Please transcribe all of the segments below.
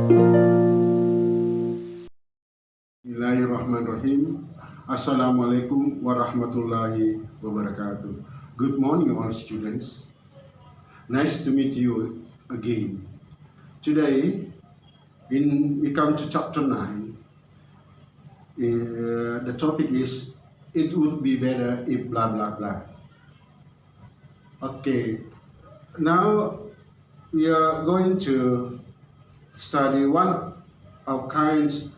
Bismillahirrahmanirrahim. Assalamualaikum warahmatullahi wabarakatuh. Good morning, all students. Nice to meet you again. Today, we come to chapter 9. The topic is, it would be better if blah blah blah. Okay, now we are going to study one of kinds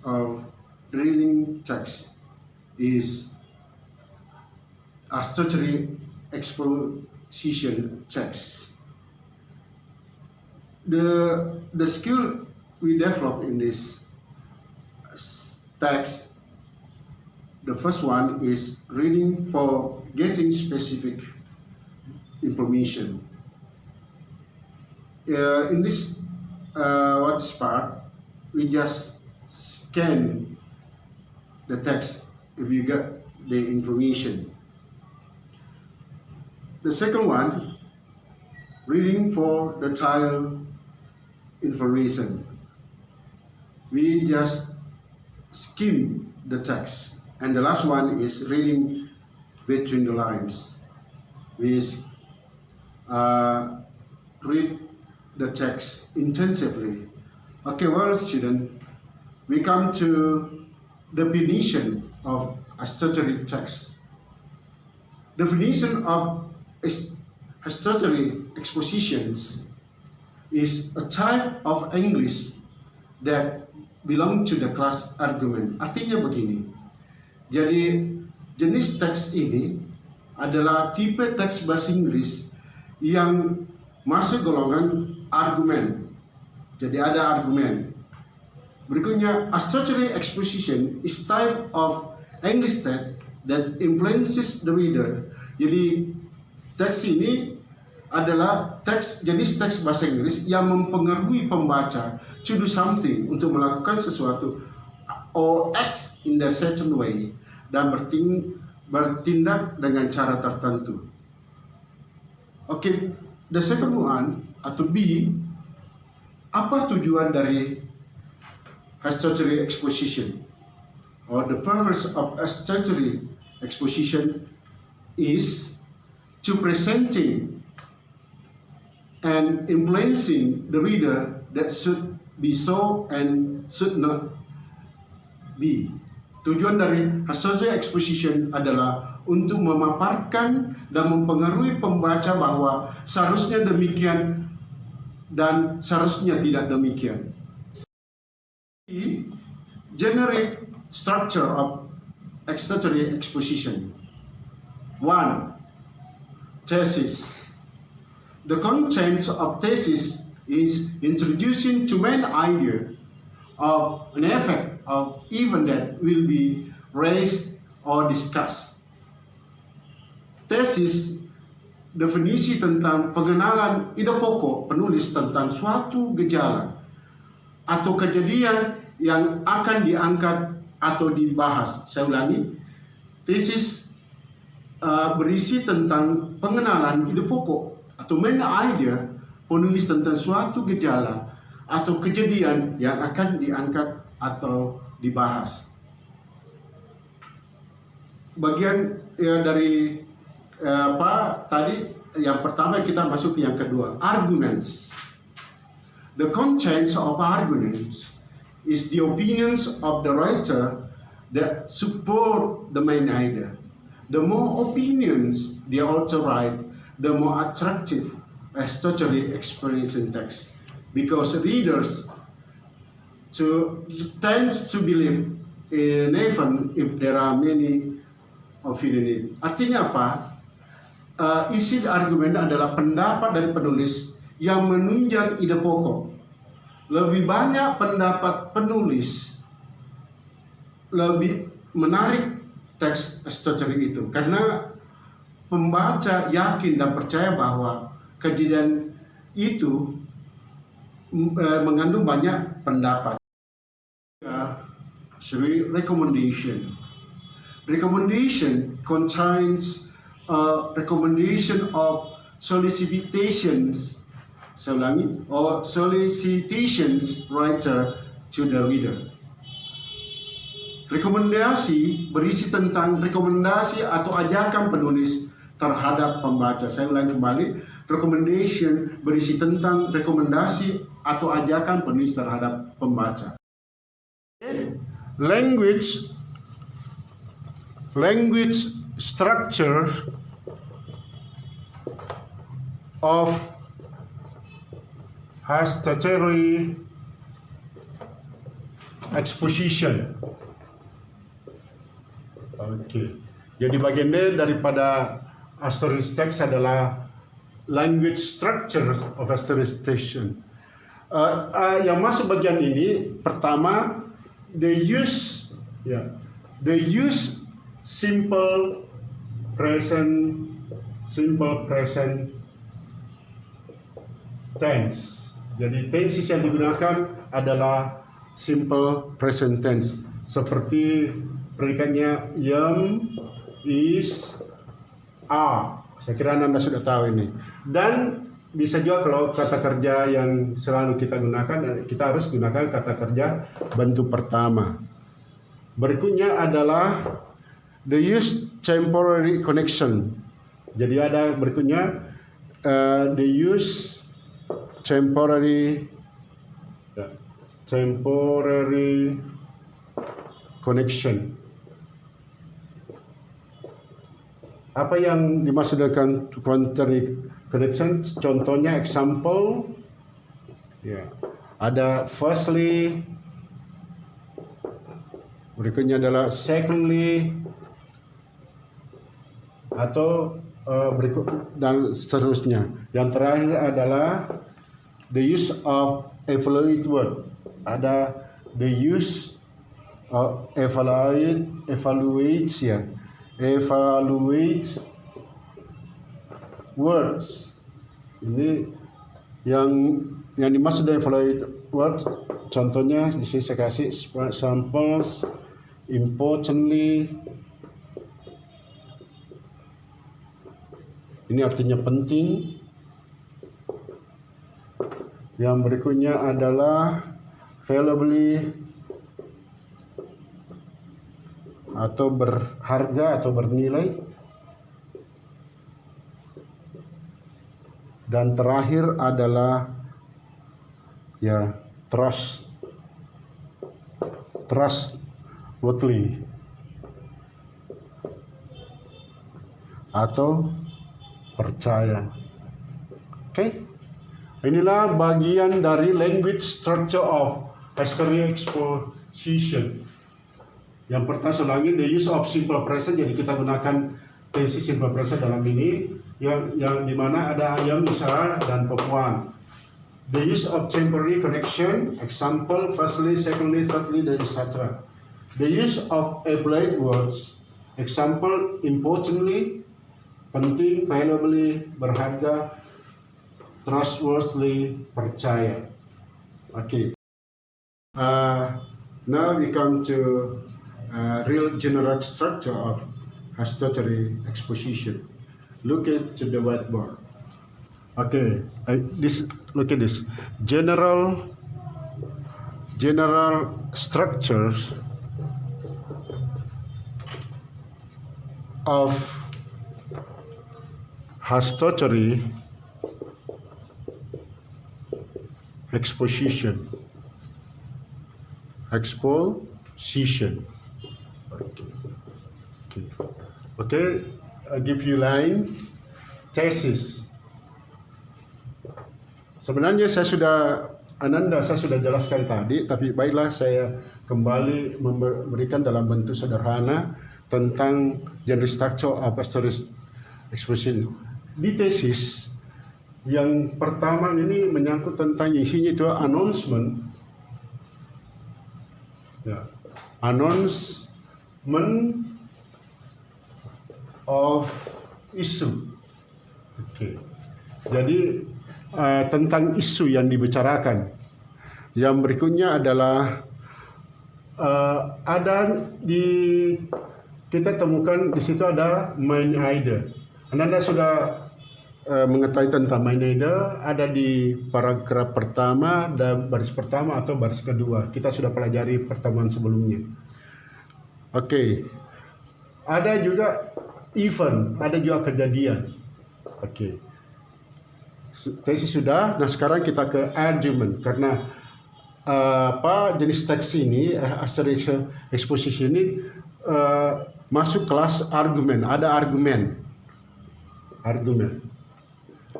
of reading text is a statutory exposition text. The skill we develop in this text, the first one is reading for getting specific information. In this part, we just scan the text if you get the information. The second one, reading for the child information. We just skim the text. And the last one is reading between the lines. We read the text intensively. Okay, well, student, we come to definition of a statutory text. Definition of a statutory expositions is a type of English that belong to the class argument. Artinya begini, jadi jenis teks ini adalah tipe teks bahasa Inggris yang masuk golongan argumen. Jadi ada argumen. Berikutnya, a statutory exposition is type of English text that influences the reader. Jadi teks ini adalah jenis teks bahasa Inggris yang mempengaruhi pembaca to do something, untuk melakukan sesuatu, or act in a certain way, dan bertindak dengan cara tertentu. Okay, the second one, atau B, apa tujuan dari a statutory exposition? Or the purpose of a statutory exposition is to presenting and influencing the reader that should be so and should not be. Tujuan dari a statutory exposition adalah untuk memaparkan dan mempengaruhi pembaca bahwa seharusnya demikian dan seharusnya tidak demikian. Generic structure of statutory exposition. 1. Thesis. The contents of thesis is introducing to main idea of an effect of event that will be raised or discussed. Thesis, definisi tentang pengenalan ide pokok penulis tentang suatu gejala atau kejadian yang akan diangkat atau dibahas. Saya ulangi, tesis berisi tentang pengenalan ide pokok atau main idea penulis tentang suatu gejala atau kejadian yang akan diangkat atau dibahas. Bagian dari tadi yang pertama, kita masuk ke yang kedua, arguments. The contents of arguments is the opinions of the writer that support the main idea. The more opinions the author write, the more attractive a statutory exposition text, because readers tend to believe even if there are many opinions. Artinya apa? Isi argumen adalah pendapat dari penulis yang menunjang ide pokok. Lebih banyak pendapat penulis, lebih menarik teks statutory itu, karena pembaca yakin dan percaya bahwa kejadian itu mengandung banyak pendapat. Recommendation. Recommendation contains a recommendation of solicitations Saya ulangi, or solicitations writer to the reader. Rekomendasi berisi tentang rekomendasi atau ajakan penulis terhadap pembaca. Saya ulangi kembali, recommendation berisi tentang rekomendasi atau ajakan penulis terhadap pembaca. Language structure of Hortatory Exposition. Oke. Jadi bagian D daripada Hortatory text adalah language structure of Hortatory exposition. Yang masuk bagian ini pertama, they use simple present tense. Jadi tenses yang digunakan adalah simple present tense, seperti predikatnya am, is, are. Saya kira Anda sudah tahu ini. Dan bisa juga kalau kata kerja yang selalu kita gunakan, kita harus gunakan kata kerja bentuk pertama. Berikutnya adalah the use temporary connection. Jadi ada berikutnya the use temporary connection. Apa yang dimaksud dengan temporary connection? Contohnya example, ada firstly, berikutnya adalah secondly, atau berikut dan seterusnya. Yang terakhir adalah the use of evaluate word. Ada the use of evaluate words. Ini yang dimaksud dengan evaluate words. Contohnya di sini saya kasih samples, importantly. Ini artinya penting. Yang berikutnya adalah valuably atau berharga atau bernilai. Dan terakhir adalah trustworthy atau percaya. Oke. Inilah bagian dari language structure of Hortatory Exposition. Yang pertama, saya ulangi, the use of simple present. Jadi kita gunakan tensi simple present dalam ini, yang dimana ada am, is, are, dan verb one. The use of temporary connection, example, firstly, secondly, thirdly, etc. The use of applied words, example, importantly, penting, valuably, berharga, trustworthy, percaya. Okay. Now we come to real general structure of Hortatory Exposition. Look at to the whiteboard. Okay, look at this. General structures of Hortatory Exposition. Okay. I'll give you line. Thesis. Sebenarnya saya sudah jelaskan tadi, tapi baiklah saya kembali memberikan dalam bentuk sederhana tentang general structure of Hortatory Exposition. Di tesis yang pertama ini menyangkut tentang isinya itu announcement. Announcement of issue. Okay. Jadi tentang isu yang dibicarakan. Yang berikutnya adalah kita temukan di situ ada main idea. Anda sudah mengetahui tentang my neighbor ada di paragraf pertama dan baris pertama atau baris kedua. Kita sudah pelajari pertemuan sebelumnya. Oke. Ada juga event, ada juga kejadian. Oke. Tesis sudah. Nah, sekarang kita ke argument karena jenis teks ini Hortatory Exposition ini masuk kelas argumen. Ada argumen.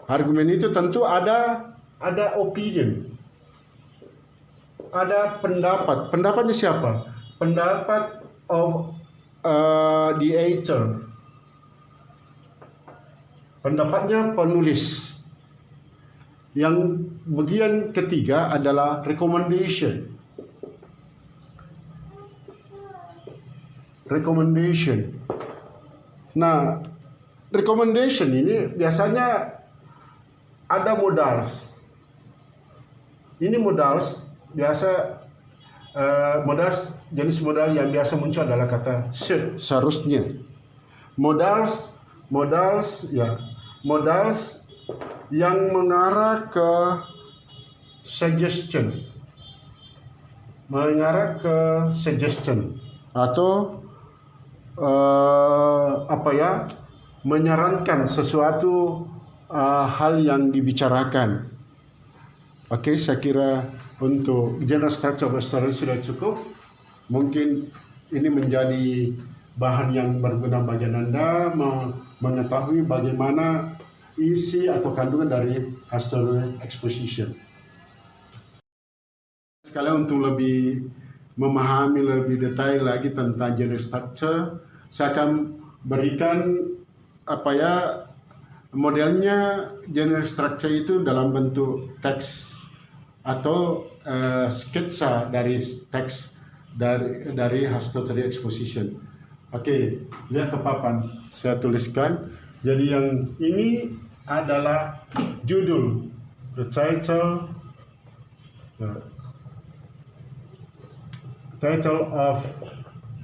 Argumen itu tentu ada opinion, ada pendapat. Pendapatnya siapa? Pendapat of the author. Pendapatnya penulis. Yang bagian ketiga adalah recommendation. Nah, recommendation ini biasanya ada modals. Ini modals biasa jenis modal yang biasa muncul adalah kata should, seharusnya. Modals yang mengarah ke suggestion. Atau menyarankan sesuatu hal yang dibicarakan. Oke, saya kira untuk general structure of story sudah cukup. Mungkin ini menjadi bahan yang berguna bagi Anda mengetahui bagaimana isi atau kandungan dari Hortatory Exposition. Sekalian untuk lebih memahami lebih detail lagi tentang general structure, saya akan berikan modelnya. General structure itu dalam bentuk teks atau sketsa dari teks dari Hortatory Exposition. Oke, lihat ke papan. Saya tuliskan. Jadi yang ini adalah judul, the title of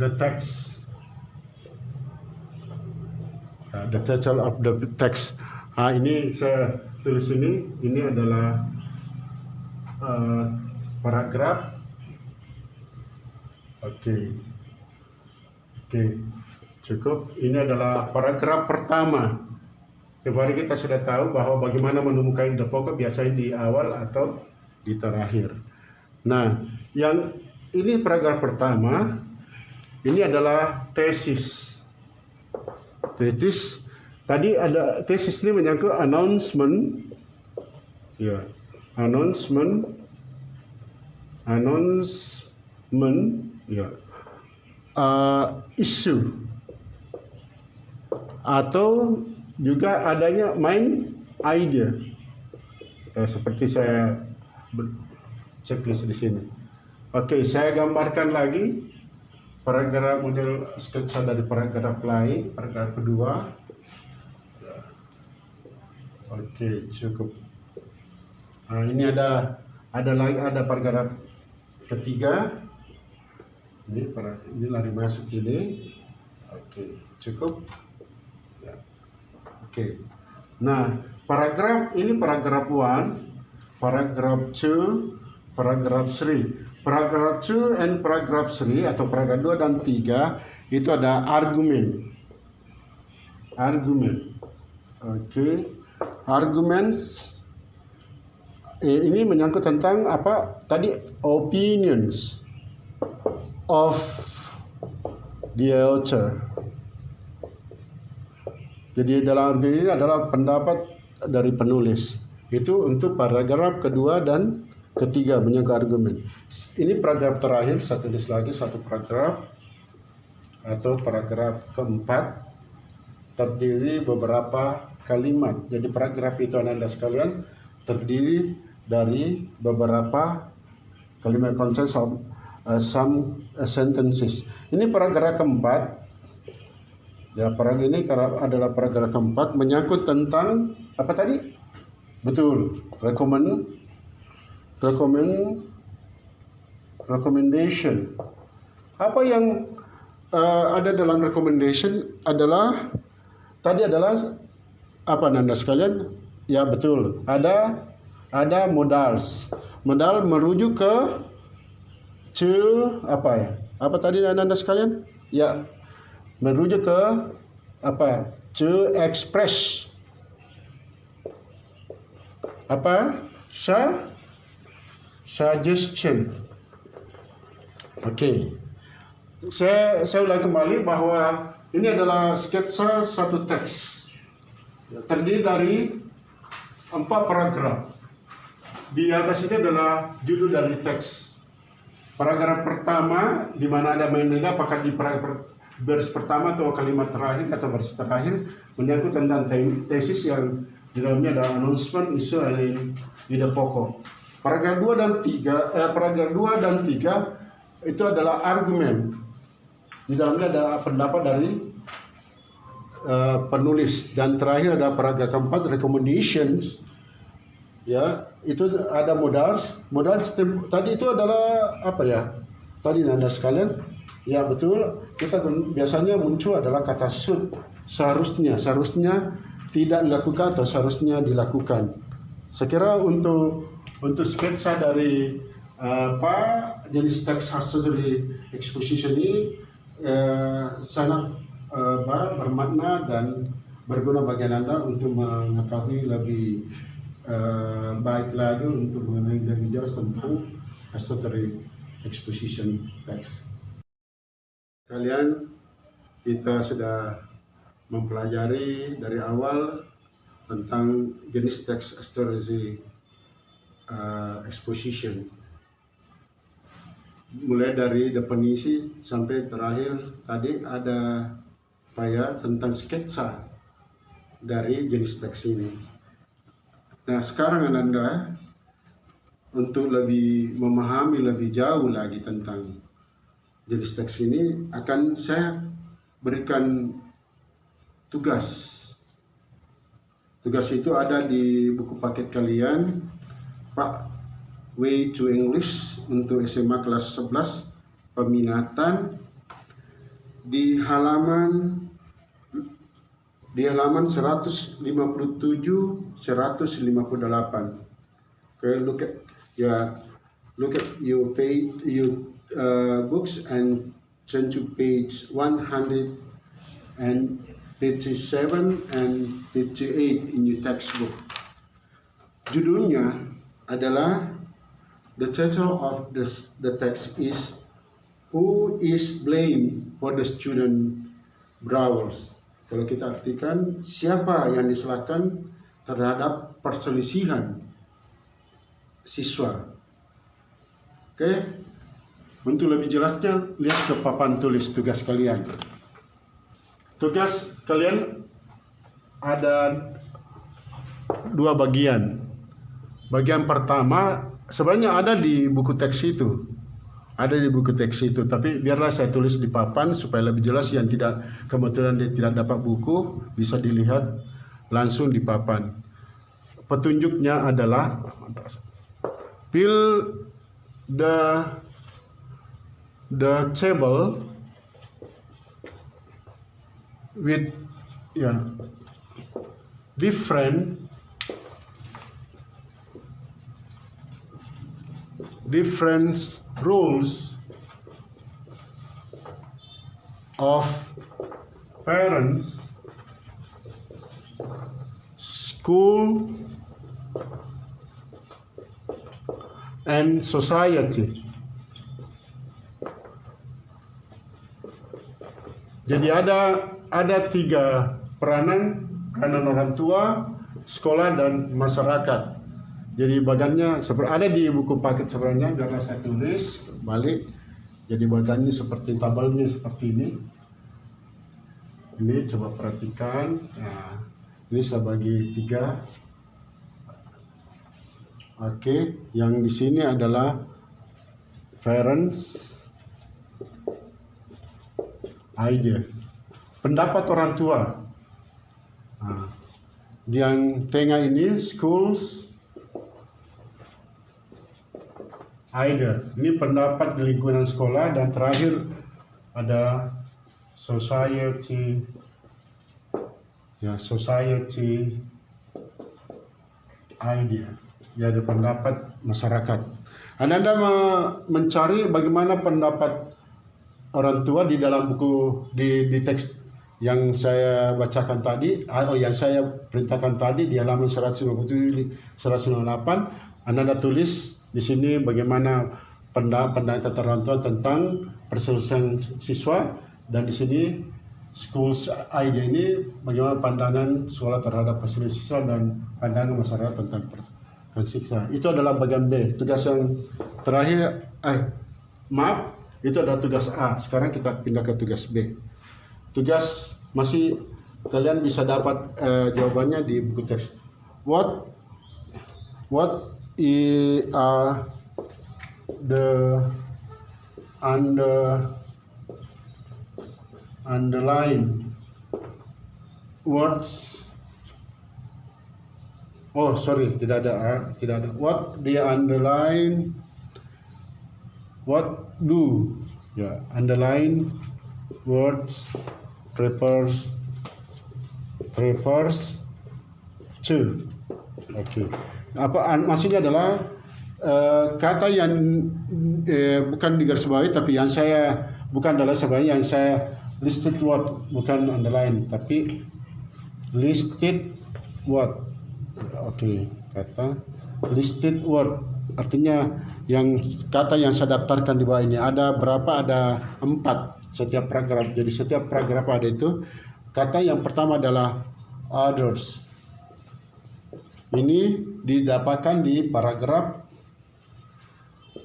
the text. The title of the text. Ini saya tulis ini adalah paragraf. Oke, cukup. Ini adalah paragraf pertama. Kemarin kita sudah tahu bahwa bagaimana menemukan ide pokok biasanya di awal atau di terakhir. Nah, yang ini paragraf pertama, ini adalah tesis. Tadi ada tesis ini menyangkut announcement, isu atau juga adanya main idea. Seperti saya checklist di sini. Oke, saya gambarkan lagi paragraf model sketsa dari paragraf lain, paragraf kedua. Oke, cukup. Ini ada paragraf ketiga. Ini lari masuk ini. Oke, cukup. Oke. Nah, paragraf 1, paragraf 2, paragraf 3. Paragraf 2 and paragraf 3 atau paragraf 2 dan 3 itu ada argumen. Oke. Arguments ini menyangkut tentang apa? Tadi opinions of the author. Jadi dalam argumen ini adalah pendapat dari penulis. Itu untuk paragraf kedua dan ketiga menyangkut argumen. Ini paragraf terakhir, saya tulis lagi satu paragraf atau paragraf keempat terdiri beberapa kalimat. Jadi paragraf itu Anda sekalian terdiri dari beberapa kalimat konsens some sentences. Ini paragraf keempat. Ya, paragraf ini adalah paragraf keempat menyangkut tentang apa tadi? Betul, recommendation. Apa yang ada dalam recommendation adalah apa Nanda sekalian? Ya betul. Ada modals. Modal merujuk ke apa ya? Apa tadi Nanda sekalian? Ya, merujuk ke apa? To express apa? Suggestion. Oke. Saya ulang kembali bahwa ini adalah sketsa satu teks. Terdiri dari 4 paragraf. Di atas ini adalah judul dari teks. Paragraf pertama, di mana ada mengenai apakah di paragraf baris pertama atau kalimat terakhir atau baris terakhir menyangkut tentang tesis yang di dalamnya ada announcement, isu, dan ide pokok. Paragraf 2 dan 3 itu adalah argumen. Di dalamnya ada pendapat dari penulis, dan terakhir ada paragraf keempat recommendations. Ya, itu ada modals. Modals tadi itu adalah apa ya? Tadi Anda sekalian, ya betul. Kita biasanya muncul adalah kata should, seharusnya tidak dilakukan atau seharusnya dilakukan. Saya kira untuk sketsa dari jenis teks Hortatory Exposition ini sangat bermakna dan berguna bagi Anda untuk mengetahui lebih baik lagi untuk mengenai lebih jelas tentang Hortatory Exposition text. Kalian, kita sudah mempelajari dari awal tentang jenis teks Hortatory Exposition, mulai dari definisi sampai terakhir tadi ada tentang sketsa dari jenis teks ini. Nah, sekarang Anda untuk lebih memahami lebih jauh lagi tentang jenis teks ini, akan saya berikan tugas. Tugas itu ada di buku paket kalian, Pak Way to English untuk SMA kelas 11 peminatan, di halaman 157 158. Okay, look at your page, books, and turn to page 157 and 58 in your textbook. Judulnya adalah, the title of the text is Who is blamed for the student brawls? Kalau kita artikan, siapa yang disalahkan terhadap perselisihan siswa. Oke, untuk lebih jelasnya lihat ke papan tulis tugas kalian. Tugas kalian ada 2 bagian. Bagian pertama sebenarnya ada di buku teks itu. Tapi biarlah saya tulis di papan supaya lebih jelas. Yang tidak kebetulan dia tidak dapat buku, bisa dilihat langsung di papan. Petunjuknya adalah fill the table with different rules of parents, school, and society. Jadi ada 3 peranan orang tua, sekolah, dan masyarakat. Jadi bagannya ada di buku paket sebenarnya, biarlah saya tulis balik. Jadi bagannya seperti tabelnya seperti ini. Ini coba perhatikan. Nah, ini saya bagi 3. Oke, yang di sini adalah parents, idea, pendapat orang tua. Nah, yang tengah ini schools, idea, ini pendapat di lingkungan sekolah, dan terakhir ada society ya, society idea, ya, ada pendapat masyarakat. Anda mencari bagaimana pendapat orang tua di dalam buku di teks yang saya bacakan tadi, yang saya perintahkan tadi di halaman 157 198. Anda tulis di sini bagaimana pendapat orang tua tentang perselisihan siswa, dan di sini schools idea ini bagaimana pandangan sekolah terhadap perselisihan siswa dan pandangan masyarakat tentang siswa. Itu adalah bagian B. Tugas yang terakhir, maaf, itu adalah tugas A. Sekarang kita pindah ke tugas B. Tugas masih kalian bisa dapat jawabannya di buku teks. What are the underline words? Oh, sorry, tidak ada. What the underline? What do? Ya, underline words refers to. Oke. Apa maksudnya adalah kata yang bukan digarisbawahi, tapi yang saya bukan adalah sebenarnya yang saya listed word, bukan underline, tapi listed word. Oke, kata listed word artinya yang kata yang saya daftarkan di bawah ini ada berapa? Ada 4 setiap paragraf. Jadi setiap paragraf ada itu. Kata yang pertama adalah others. Ini didapatkan di paragraf.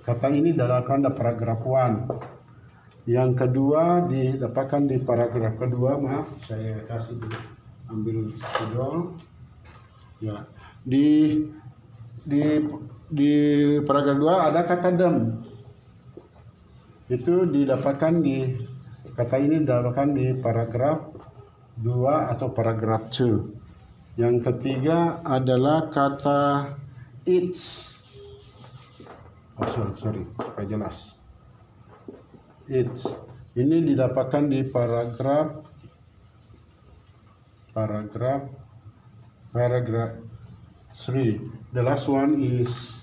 Kata ini didapatkan di paragraf 1. Yang kedua didapatkan di paragraf kedua. Maaf, saya kasih ambil spidol. Ya, di paragraf 2 ada kata them. Itu didapatkan kata ini didapatkan di paragraf 2 atau paragraf 2. Yang ketiga adalah kata it's. Oh, sorry, supaya jelas. It's. Ini didapatkan di paragraf 3. The last one is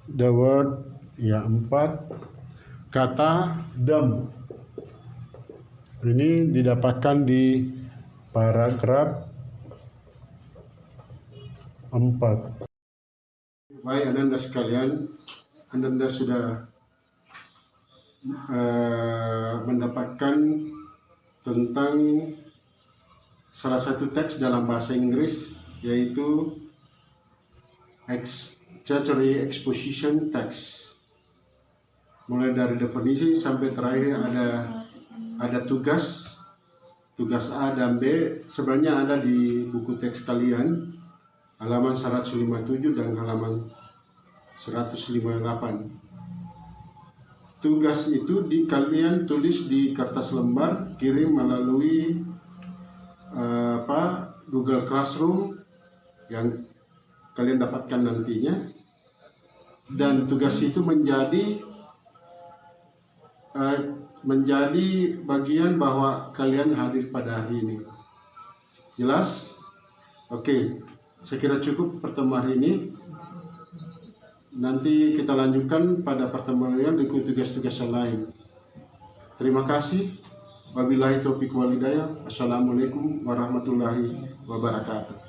the word, ya, 4. Kata them. Ini didapatkan di paragraf 4. Baik, Anda sekalian, Anda sudah mendapatkan tentang salah satu teks dalam bahasa Inggris, yaitu Hortatory Exposition text. Mulai dari definisi sampai terakhir ada tugas A dan B. Sebenarnya ada di buku teks kalian halaman 157 dan halaman 158. Tugas itu kalian tulis di kertas lembar, kirim melalui Google Classroom yang kalian dapatkan nantinya, dan tugas itu menjadi bagian bahwa kalian hadir pada hari ini. Jelas? Oke, saya kira cukup pertemuan hari ini. Nanti kita lanjutkan pada pertemuan yang dengan tugas-tugas yang lain. Terima kasih. Wabillahi taufiq wal hidayah. Assalamualaikum warahmatullahi wabarakatuh.